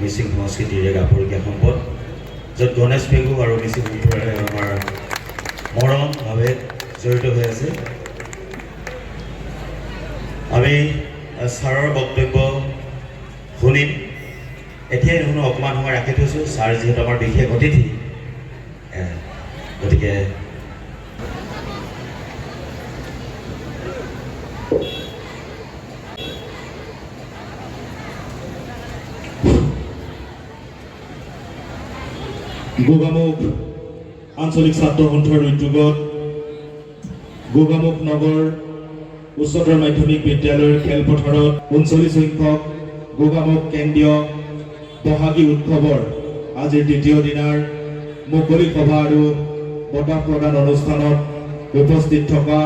মিচিং সংস্কৃতিৰ এক আপুৰুগীয়া সম্পদ য'ত গণেশ বিহু আৰু মিচিং সম্প্ৰদায়ে আমাৰ মৰমভাৱে জড়িত হৈ আছে। আমি ছাৰৰ বক্তব্য শুনিম। এতিয়াই শুনো অকণমান সময় ৰাখি থৈছোঁ, ছাৰ যিহেতু আমাৰ বিশেষ অতিথি, গতিকে গোগামুখ আঞ্চলিক ছাত্ৰ সন্থাৰ উদ্যোগত গোগামুখ নগৰ উচ্চতৰ মাধ্যমিক বিদ্যালয়ৰ খেলপথাৰত 39 সংখ্যক গোগামুখ কেন্দ্ৰীয় বহাগী উৎসৱৰ আজিৰ দ্বিতীয় দিনাৰ মুকলি সভা আৰু বঁটা প্ৰদান অনুষ্ঠানত উপস্থিত থকা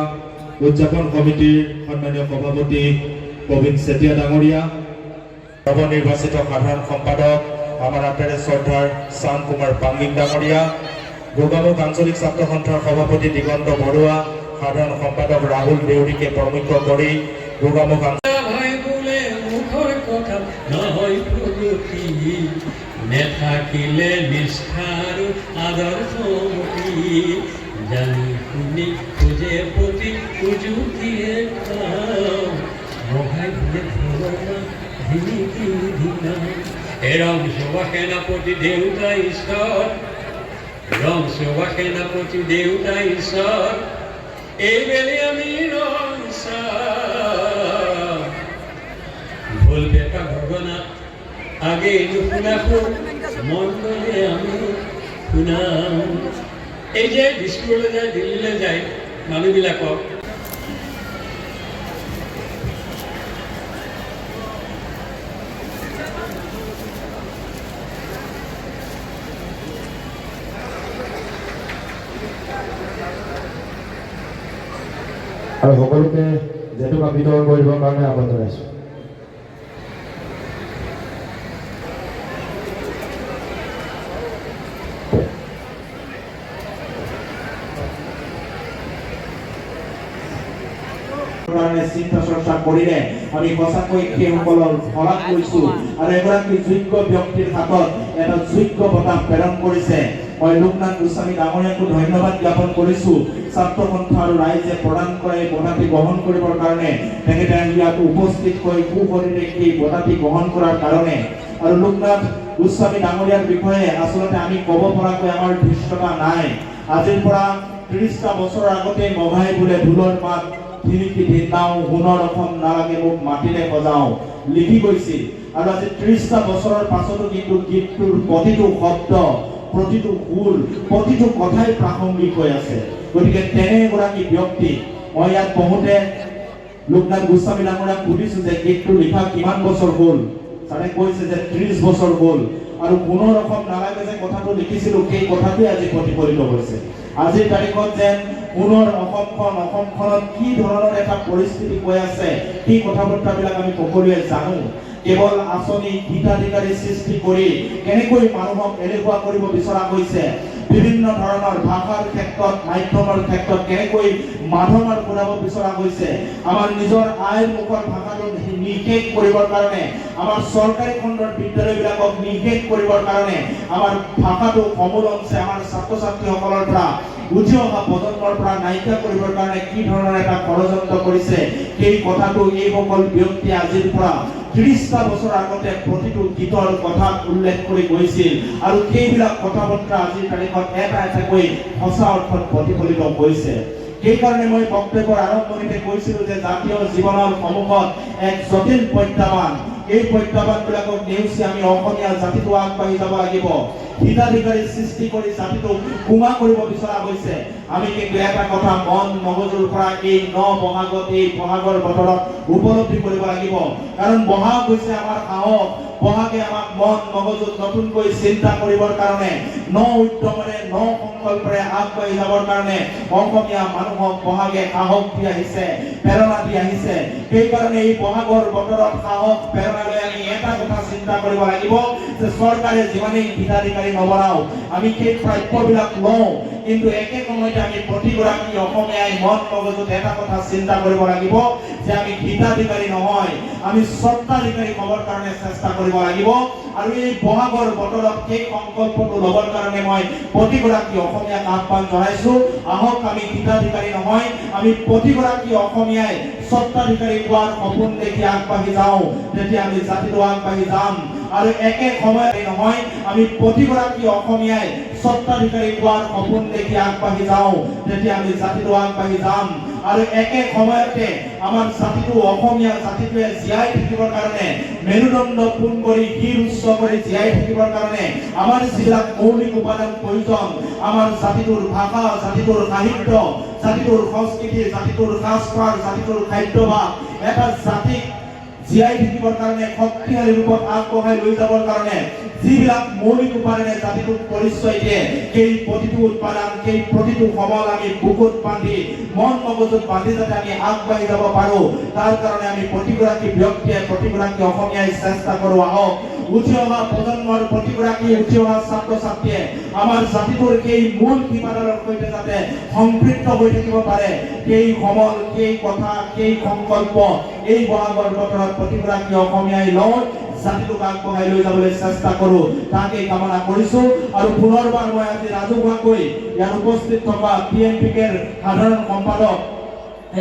উদযাপন কমিটিৰ সন্মানীয় সভাপতি প্ৰবীণ চেতিয়া ডাঙৰীয়া, নৱনিৰ্বাচিত সাধাৰণ সম্পাদক আমাৰ আটাইৰে শ্ৰদ্ধাৰ শ্যাম কুমাৰ পাংগিং ডাঙৰীয়া, গোগামুখ আঞ্চলিক ছাত্ৰ সন্থাৰ সভাপতি দিগন্ত বৰুৱা, সাধাৰণ সম্পাদক ৰাহুল দেউৰীকে প্ৰমুখ কৰি গোগামুখ নেথাকিলে নিষ্ঠাৰ আদৰ্শমতি জানি শুনি খোজে প্ৰতি উজুতিয়ে বহাই ৰং শোভা সেনাপতি দেউতা ঈশ্বৰ, ৰং শোভা সেনাপতি দেউতা ঈশ্বৰ, এইবেলি আমি ৰং ভুল বেটা ঘটনা আগে নুশুনাকো মন গ'লে আমি শুনাম। এই যে দিছপুৰলৈ যায়, দিল্লীলৈ যায় মানুহবিলাকক আৰু সকলোকে জেতুকা বিতৰণ কৰিবৰ কাৰণে আহ্বান জনাইছোঁ। চিন্তা চৰ্চা কৰিলে আমি সঁচাকৈ সেইসকলৰ শলাগ লৈছোঁ আৰু এগৰাকী যোগ্য ব্যক্তিৰ হাতত এটা যোগ্য বঁটা প্ৰেৰণ কৰিছে। মই লোকনাথ গোস্বামী ডাঙৰীয়াকো ধন্যবাদ জ্ঞাপন কৰিছোঁ ছাত্ৰ সন্থা আৰু ৰাইজে প্ৰদান কৰা এই বঁটাটি গ্ৰহণ কৰিবৰ কাৰণে তেখেতে ইয়াত উপস্থিত হৈ সুশৰীৰে এই বঁটাটি গ্ৰহণ কৰাৰ কাৰণে আৰু লোকনাথ গোস্বামী ডাঙৰীয়াৰ বিষয়ে আচলতে আমি ক'ব পৰাকৈ আমাৰ ধৃষ্টতা নাই আজিৰ পৰা 30টা বছৰৰ আগতে মঘাই বোলে ঢোলৰ মাত ধিৰিকি ধিন্দাও সোণৰ অসম নালাগে মোক মাটিৰে সজাও লিখি গৈছিল আৰু আজি 30টা বছৰৰ পাছতো কিন্তু গীতটোৰ প্ৰতিটো শব্দ প্ৰতিটো সুৰ প্ৰতিটো কথাই প্ৰাসংগিক হৈ আছে গতিকে তেনে এগৰাকী ব্যক্তি মই ইয়াত বহুতে লোকনাথ গোস্বামী ডাঙৰীয়াক সুধিছোঁ যে গীতটো লিখা কিমান বছৰ হ'ল ছাৰে কৈছে যে 30 বছৰ হ'ল আৰু সোণৰ অসম নালাগে যে কথাটো লিখিছিলোঁ সেই কথাটোৱে আজি প্ৰতিফলিত হৈছে আজিৰ তাৰিখত যেন সোণৰ অসমখনত কি ধৰণৰ এটা পৰিস্থিতি হৈ আছে সেই কথা বতৰাবিলাক আমি সকলোৱে জানো কেৱল আঁচনি হিতাধিকাৰী সৃষ্টি কৰি কেনেকৈ মানুহক এলেহুৱা কৰিব বিচৰা হৈছে বিভিন্ন ধৰণৰ ভাষাৰ ক্ষেত্ৰত মাধ্যমৰ ক্ষেত্ৰত কেনেকৈ মাধ্যমৰ পুৰাব বিচৰা হৈছে আমাৰ নিজৰ আইৰ মুখৰ ভাষাটো নিষেধ কৰিবৰ কাৰণে আমাৰ চৰকাৰী খণ্ডৰ বিদ্যালয়বিলাকক নিষেধ কৰিবৰ কাৰণে আমাৰ ভাষাটো সমূল অংশে আমাৰ ছাত্ৰ ছাত্ৰীসকলৰ পৰা উঠি অহা প্ৰজন্মৰ পৰা নাইকিয়া কৰিবৰ কাৰণে কি ধৰণৰ এটা ষড়যন্ত্ৰ কৰিছে সেই কথাটো এইসকল ব্যক্তি আজিৰ পৰা 30টা বছৰ আগতে প্ৰতিটো গীতৰ কথা উল্লেখ কৰি গৈছিল আৰু সেইবিলাক কথা বতৰা আজিৰ তাৰিখত এটা এটাকৈ সঁচা অৰ্থত প্ৰতিফলিত হৈছে সেইকাৰণে মই বক্তব্যৰ আৰম্ভণিতে কৈছিলোঁ যে জাতীয় জীৱনৰ সন্মুখত এক জটিল প্ৰত্যাহ্বান এই প্ৰত্যাহ্বানবিলাকক নেওচি আমি অসমীয়া জাতিটো আগবাঢ়ি যাব লাগিব হিতাধিকাৰী সৃষ্টি কৰি জাতিটো কুমা কৰিব বিচৰা হৈছে আমি কিন্তু এটা কথা মন মগজুৰ পৰা এই বহাগত এই বহাগৰ বতৰত উপলব্ধি কৰিব লাগিব কাৰণ বহাগ হৈছে আমাৰ সাহস বহাগে আমাক মন মগজুত নতুনকৈ চিন্তা কৰিবৰ কাৰণে উদ্যমেৰে সংকল্পৰে আগবাঢ়ি যাবৰ কাৰণে অসমীয়া মানুহক বহাগে সাহস দি আহিছে প্ৰেৰণা দি আহিছে সেইকাৰণে এই বহাগৰ বতৰত সাহস প্ৰেৰণা লৈ আমি এটা কথা চিন্তা কৰিব লাগিব যে চৰকাৰে যিমানেই হিতাধিকাৰী নবনাও আমি সেই প্ৰাপ্যবিলাক লওঁ কিন্তু একে সময়তে আমি প্ৰতিগৰাকী অসমীয়াই মন মগজুত এটা কথা চিন্তা কৰিব লাগিব যে আমি হিতাধিকাৰী নহয় আমি স্বত্বাধিকাৰী হ'বৰ কাৰণে চেষ্টা কৰিব লাগিব আৰু এই বহাগৰ বতৰত সেই সংকল্পটো ল'বৰ কাৰণে মই প্ৰতিগৰাকী অসমীয়াক আহ্বান জনাইছোঁ আহক আমি হিতাধিকাৰী নহয় আমি প্ৰতিগৰাকী অসমীয়াই স্বত্বাধিকাৰী হোৱাৰ সপোন দেখি আগবাঢ়ি যাওঁ তেতিয়া আমি জাতিটো আগবাঢ়ি যাম আৰু একে সময়তে নহয় আমি প্ৰতিগৰাকী অসমীয়াই স্বত্বাধিকাৰী হোৱাৰ সপোন দেখি আগবাঢ়ি যাওঁ তেতিয়া আমি জাতিটো আগবাঢ়ি যাম আৰু একে সময়তে আমাৰ জাতিটো অসমীয়া জাতিটোৱে জীয়াই থাকিবৰ কাৰণে মেৰুদণ্ড পোন কৰি শিৰ উচ্চ কৰি জীয়াই থাকিবৰ কাৰণে আমাৰ যিবিলাক মৌলিক উপাদান প্ৰয়োজন আমাৰ জাতিটোৰ ভাষা জাতিটোৰ সাহিত্য জাতিটোৰ সংস্কৃতি জাতিটোৰ সাজপাৰ জাতিটোৰ খাদ্যভাস এটা জাতিক জীয়াই থাকিবৰ কাৰণে শক্তিশালী ৰূপত আগবঢ়াই লৈ যাবৰ কাৰণে যিবিলাক মৌলিক উপাদানে জাতিটোক পৰিচয় দিয়ে সেই প্ৰতিটো উৎপাদন সেই প্ৰতিটো সমল আমি বুকুত বান্ধি মন মগজুত বান্ধি যাতে আমি আগবাঢ়ি যাব পাৰোঁ তাৰ কাৰণে আমি প্ৰতিগৰাকী ব্যক্তিয়ে প্ৰতিগৰাকী অসমীয়াই চেষ্টা কৰোঁ আহক উঠি অহা প্ৰজন্মৰ প্ৰতিগৰাকী উঠি অহা ছাত্ৰ ছাত্ৰীয়ে আমাৰ জাতিটোৰ সেই মূল শিপাডালৰ সৈতে যাতে সম্পৃক্ত হৈ থাকিব পাৰে সেই সমল সেই কথা সেই সংকল্প এই বহাগৰ বতৰত প্ৰতিগৰাকী অসমীয়াই লওঁ জাতিটোক আগবঢ়াই লৈ যাবলৈ চেষ্টা কৰোঁ তাকে কামনা কৰিছোঁ আৰু পুনৰবাৰ মই আজি ৰাজহুৱাকৈ ইয়াত উপস্থিত থকা PNPKৰ সাধাৰণ সম্পাদক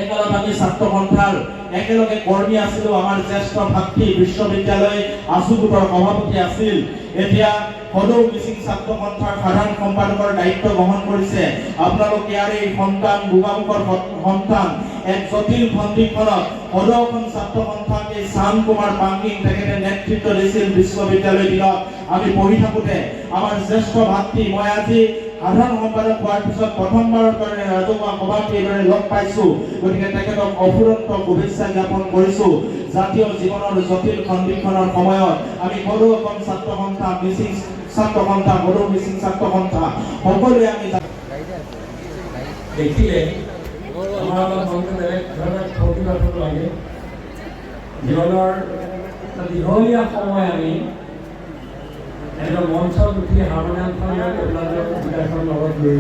একেলগে ছাত্ৰ সন্থাৰ একেলগে কৰ্মী আছিলোঁ আমাৰ জ্যেষ্ঠ ভাতৃ বিশ্ববিদ্যালয় আছু গোটৰ সভাপতি আছিল এতিয়া সদৌ মিচিং ছাত্ৰ সন্থাৰ সাধাৰণ সম্পাদকৰ দায়িত্ব গ্ৰহণ কৰিছে আপোনালোক ইয়াৰে সন্তান গোগামুখৰ সন্তান এক জটিল সন্ধিক্ষণত সদৌখন ছাত্ৰ সন্থাক এই চান কুমাৰ পাংগিং তেখেতে নেতৃত্ব দিছিল বিশ্ববিদ্যালয় দিনত আমি পঢ়ি থাকোঁতে আমাৰ জ্যেষ্ঠ ভাতৃ মই আজি সাধাৰণ সম্পাদক হোৱাৰ পিছত প্ৰথমবাৰৰ কাৰণে ৰাজহুৱা সভাত এইদৰে লগ পাইছোঁ গতিকে তেখেতক অফুৰন্ত শুভেচ্ছা জ্ঞাপন কৰিছোঁ জাতীয় জীৱনৰ জটিল সন্ধিক্ষণৰ সময়ত আমি সদৌ অসম ছাত্ৰ সন্থা মিচিং ছাত্ৰ সন্থা সদৌ মিচিং ছাত্ৰ সন্থা সকলোৱে আমি দেখিলে আমাৰ অলপ মনটো বেলেগ ধৰণৰ ফূৰ্তি পাব লাগে জীৱনৰ দীঘলীয়া সময় আমি মঞ্চত উঠি হাৰমনিয়ামখন লৈ কবিতাখন লগত লৈ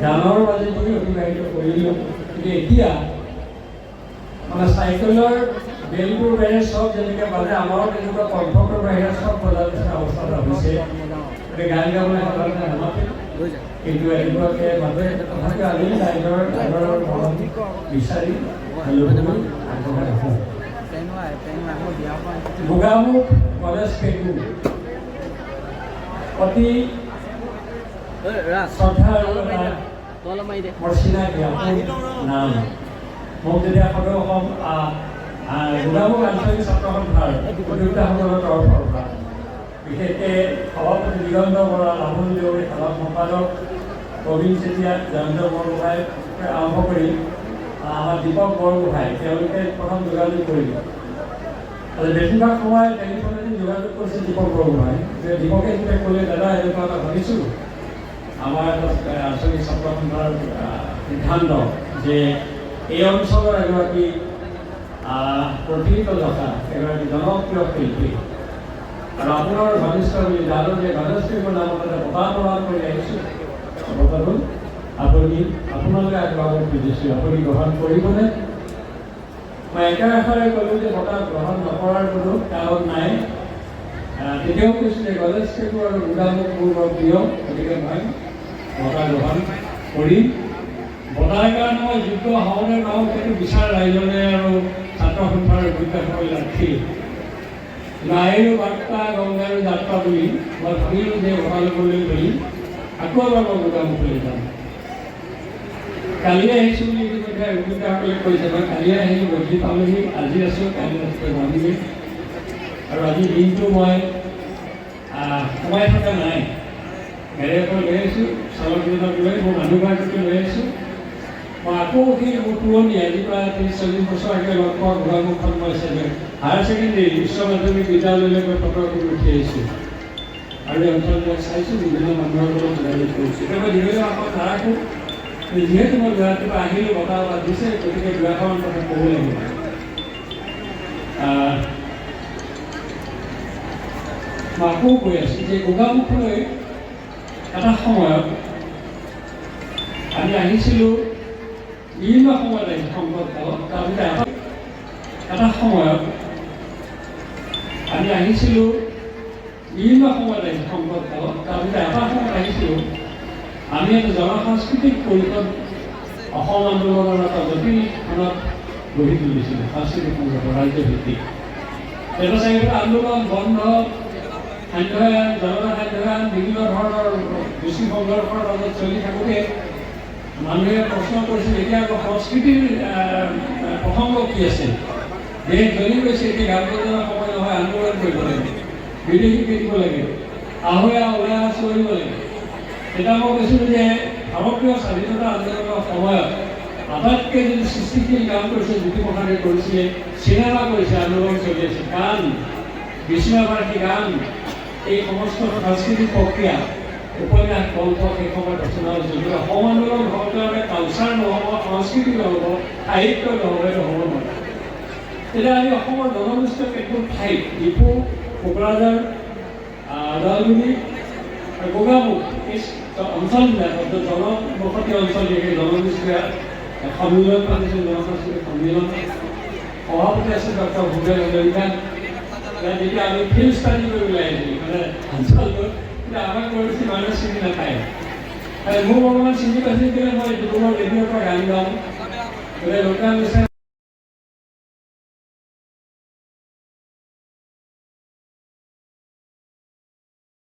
গানৰ মাজেদি অতিবাহিত কৰিলোঁ কিন্তু এতিয়া মানে চাইকেলৰ বেলটোৰ বাহিৰে চব যেনেকৈ বাজে আমাৰো তেনেকুৱা কণ্ঠটোৰ বাহিৰে চব বজাৰ নিচিনা অৱস্থা হৈছে গান গাবলৈ সাধাৰণতে নামাতে, কিন্তু এনেকুৱাকৈ মাতে। তথাপিও আজি ৰাইজৰ মৰম বিচাৰি আগবঢ়াই আহোঁ। গোগামুখ গণেশ পেগু অতি শ্ৰদ্ধা আৰু মোৰ চিনাকি নাম। মোক যেতিয়া সদৌ অসম গোগামুখ আঞ্চলিক ছাত্ৰ সন্থাৰ উদ্যোক্তাসকলৰ তৰফৰ পৰা বিশেষকৈ সভাপতি দিগন্ত বৰা, লাভুল দেউৰী, সাধাৰণ সম্পাদক প্ৰবীণ চেতিয়া, জয়ন্ত বৰগোহাঁই আৰম্ভ কৰি আমাৰ দীপক বৰগোহাঁই, তেওঁলোকে প্ৰথম যোগাযোগ কৰিলে। আৰু বেছিভাগ সময় টেলিফোনেদি যোগাযোগ কৰিছে দীপক বৰগোহাঁই, যে দীপকে যেতিয়া ক'লে দাদা এনেকুৱা এটা ভাবিছোঁ, আমাৰ এটা আঞ্চলিক ছাত্ৰ সন্থাৰ সিদ্ধান্ত যে এই অঞ্চলৰ এগৰাকী প্ৰতিহিত যথা এগৰাকী জনপ্ৰিয় শিল্পী আৰু আপোনাৰ ঘনিষ্ঠ বুলি জানো যে গণেশ পেগুৰ নামত এটা বঁটা প্ৰদান কৰি আহিছোঁ। বঁটাটো আপোনালোকে আগবঢ়াব খুজিছোঁ, আপুনি গ্ৰহণ কৰিবনে? মই একেৰাশাৰে ক'লোঁ যে বঁটা গ্ৰহণ নকৰাৰ কোনো কাৰণ নাই। তেতিয়াও কৈছোঁ যে গণেশ পেগু আৰু গোগামুখ মোৰ বৰ প্ৰিয়, গতিকে মই বঁটা গ্ৰহণ কৰিম। বঁটাৰ কাৰণে মই যোগ্য হওঁনে নহওঁ সেইটো বিচাৰ ৰাইজনে আৰু ছাত্ৰ সন্থাৰ অভিজ্ঞতাসকলে ৰাখি নাইৰো বাৰ্তা গংগাৰো যাত্ৰা বুলি মই ভাবিলোঁ যে বঁটা ল'বলৈ বুলি আকৌ এবাৰ মই গোগামুখলৈ যাম। কালি আহিছোঁ বুলি ইতিমধ্যে অভিজ্ঞতাসকলে কৈছে, মই কালি আহি গধূলি পালোহি, আজি আছোঁ, কালি ৰাতিপুৱা যামগৈ। আৰু আজি দিনটো মই সোমাই থকা নাই, গাড়ী এখন লৈ আহিছোঁ, চালকজনক লৈ মোৰ মানুহগৰাকীকে লৈ আহিছোঁ। মই আকৌ সেই মোৰ পুৰণি আজি প্ৰায় 30-40 বছৰ আগতে লগ পোৱা গোগামুখখন মই হায়াৰ ছেকেণ্ডেৰী উচ্চ মাধ্যমিক বিদ্যালয়লৈ মই ফটো কৰি উঠি আহিছোঁ আৰু এই অঞ্চলবিলাক চাইছোঁ, বিভিন্ন মানুহৰ লগত যোগাযোগ কৰিছোঁ। এতিয়া মই দীঘলীয়া আমাক নাৰাখোঁ, যিহেতু মই ৰাতিপুৱা আহিলোঁ, বঁটা এটা দিছে, গতিকে দুআষাৰমান কথা ক'ব লাগিব। মই আকৌ কৈ আছোঁ যে গোগামুখলৈ এটা সময়ত আমি আহিছিলোঁ, বিভিন্ন সময়ত আহিছোঁ সংকট কালত। তাৰপিছত এটা সময়ত আমি আহিছিলোঁ, বিভিন্ন সময়ত আহিছোঁ সংকট কালত। তাৰপিছত এটা সময়ত আহিছিলোঁ, আমি এটা জনসাংস্কৃতিক পৰিষদ অসম আন্দোলনৰ এটা জটিলখনত গঢ়ি তুলিছিলোঁ, সাংস্কৃতিক সংগঠন ৰাজ্যভিত্তিক। এটা চাইডত আন্দোলন বন্ধ, সান্ধ্যগান, জনতা সান্ধ্যগান, বিভিন্ন ধৰণৰ গোষ্ঠী সংঘৰ্ষৰ মাজত চলি থাকোঁতে মানুহে প্ৰশ্ন কৰিছিল, এতিয়া আকৌ সংস্কৃতিৰ প্ৰসংগ কি আছে? দেশ জ্বলি গৈছে, এতিয়া গান বজোৱাৰ সময় নহয়, আন্দোলন কৰিব লাগে, বিদেশী কিনিব লাগে, আহোয়া ওলাই চলিব লাগে। তেতিয়া মই কৈছিলোঁ যে ভাৰতীয় স্বাধীনতা আন্দোলনৰ সময়ত আটাইতকৈ যদি সৃষ্টিশীল কাম কৰিছে জ্যোতিপ্ৰসাদে কৰিছিলে, চিনেমা কৰিছে, আন্দোলন চলি আছে, গান, বিষ্ণুবাৰ্ষী গান, এই সমস্ত সাংস্কৃতিক প্ৰক্ৰিয়া, উপন্যাস, গ্ৰন্থ সেই সময়ত ৰচনা হৈছিল। কিন্তু অসম আন্দোলন হোৱাৰ কাৰণে কালচাৰ নহ'ব, সংস্কৃতি নহ'ব, সাহিত্য নহ'ব, এইটো হ'ব নোৱাৰে। তেতিয়া আমি অসমৰ জনগোষ্ঠীয় কেতবোৰ ঠাইত ডিপু, কোকৰাঝাৰ, ওদালগুৰি আৰু গোগামুখ এই অঞ্চলবিলাকত জনবসতি অঞ্চল সেই জনগোষ্ঠীয় সন্মিলন পাতিছিল, জনসাংস্কৃতিক সন্মিলন। সভাপতি আছিল ডক্টৰ ভূপেন হাজৰিকা। যেতিয়া আমি ফিল্ড ষ্টাডি কৰিবলৈ আহিছিলোঁ, মানে অঞ্চলটোত, তেতিয়া আমাক কৰিছিল মানুহে চিনি নাপায়। মোৰ অলপমান চিনি পাইছিল, মই ডিব্ৰুগড় ৰেডিঅ'ৰ পৰা গান গাওঁ, গতিকে লোকগান বিচাৰে